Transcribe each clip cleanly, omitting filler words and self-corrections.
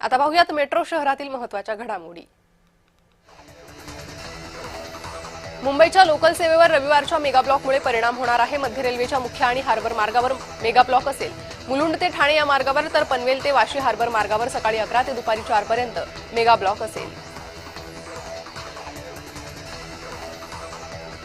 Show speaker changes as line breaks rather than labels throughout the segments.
आता पाहूयात मेट्रो शहरातील महत्त्वाच्या घडामोडी। मुंबईच्या लोकल सेवेवर रविवारच्या मेगा ब्लॉकमुळे परिणाम होणार आहे। मध्य रेल्वेच्या मुख्य आणि हार्बर मार्गावर मेगा ब्लॉक असेल। मुलुंड ते ठाणे या मार्गावर तर पनवेल ते वाशी हार्बर मार्गावर सकाळी 11 ते दुपारी 4 पर्यंत मेगा ब्लॉक असेल।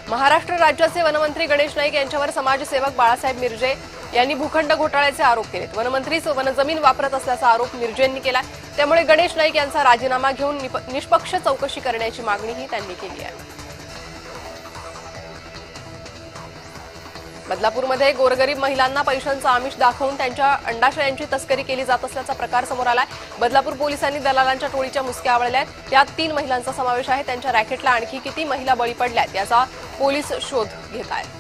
महाराष्ट्र राज्याचे वनमंत्री गणेश नाईक यांच्यावर समाजसेवक बाळासाहेब मिरजे यांनी भूखंड घोटाळ्याचे आरोप केलेत। वनमंत्रीच वनजमीन वापरत असल्याचा आरोप मिरजेंनी केला। त्यामुळे गणेश नाईक यांचा राजीनामा घेऊन निष्पक्ष चौकशी करण्याची मागणीही त्यांनी केली आहे। बदलापूरमध्ये गोरगरीब महिलांना पैशांचं आमिष दाखवून त्यांच्या अंडाशयांची तस्करी केली जात असल्याचा प्रकार समोर आलाय। बदलापूर पोलिसांनी दलालांच्या टोळीच्या मुसक्या आवळल्या आहेत। त्यात 3 महिलांचा समावेश आहे। त्यांच्या रॅकेटला आणखी किती महिला बळी पडल्यात याचा पोलीस शोध घेत आहेत।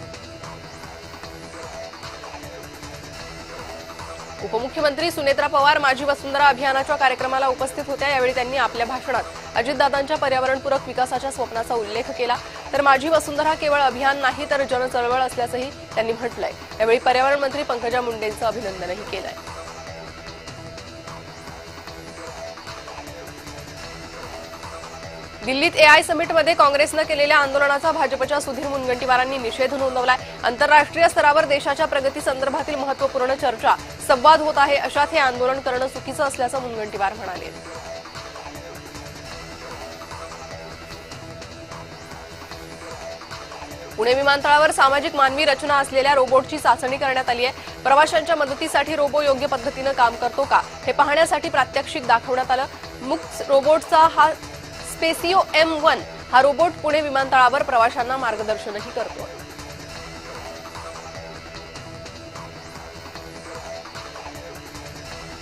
उपमुख्यमंत्री सुनेत्रा पवार माझी वसुंधरा अभियानाच्या कार्यक्रमाला उपस्थित होत्या। यावेळी त्यांनी आपल्या भाषणात अजितदादांच्या पर्यावरणपूरक विकासाच्या स्वप्नाचा उल्लेख केला। तर माझी वसुंधरा केवळ अभियान नाही तर जनचळवळ असल्याचंही त्यांनी म्हटलंय। यावेळी पर्यावरण मंत्री पंकजा मुंडेंचं अभिनंदनही केलंय। दिल्लीत एआय समिटमध्ये काँग्रेसनं केलेल्या आंदोलनाचा भाजपच्या सुधीर मुनगंटीवारांनी निषेध नोंदवलाय। आंतरराष्ट्रीय स्तरावर देशाच्या प्रगतीसंदर्भातील महत्त्वपूर्ण चर्चा संवाद होत आहे, अशात हे आंदोलन करणं चुकीचं असल्याचं मुनगंटीवार म्हणाले। पुणे विमानतळावर सामाजिक मानवी रचना असलेल्या रोबोटची चाचणी करण्यात आली आहे। प्रवाशांच्या मदतीसाठी रोबो योग्य पद्धतीनं काम करतो का हे पाहण्यासाठी प्रात्यक्षिक दाखवण्यात आलं। मुक्स रोबोटचा हा स्पेसिओ M1 हा रोबोट पुणे विमानतळावर प्रवाशांना मार्गदर्शनही करतो।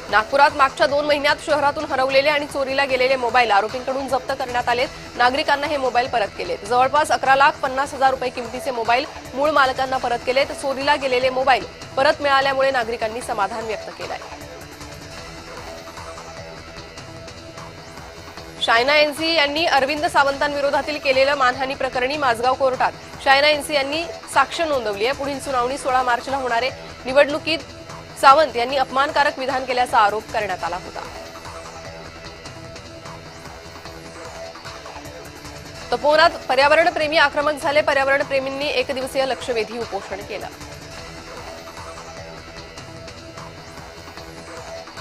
नागपुरात मागच्या 2 महिन्यात शहरातून हरवलेले आणि चोरीला गेलेले मोबाईल आरोपींकडून जप्त करण्यात आलेत। नागरिकांना हे मोबाईल परत केलेत। जवळपास 11,50,000 रुपये किमतीचे मोबाईल मूळ मालकांना परत केलेत। चोरीला गेलेले मोबाईल परत मिळाल्यामुळे नागरिकांनी समाधान व्यक्त केलंय। शायना एनसी यांनी अरविंद सावंतांविरोधातील केलेल्या मानहानी प्रकरणी माझगाव कोर्टात शायना एनसी यांनी साक्ष नोंदवली आहे। पुढील सुनावणी 16 मार्चला होणार आहे। निवडणुकीत सावंत यांनी अपमानकारक विधान केल्याचा आरोप करण्यात आला होता। तपोवनात पर्यावरणप्रेमी आक्रमक झाले। पर्यावरणप्रेमींनी एकदिवसीय लक्षवेधी उपोषण केलं।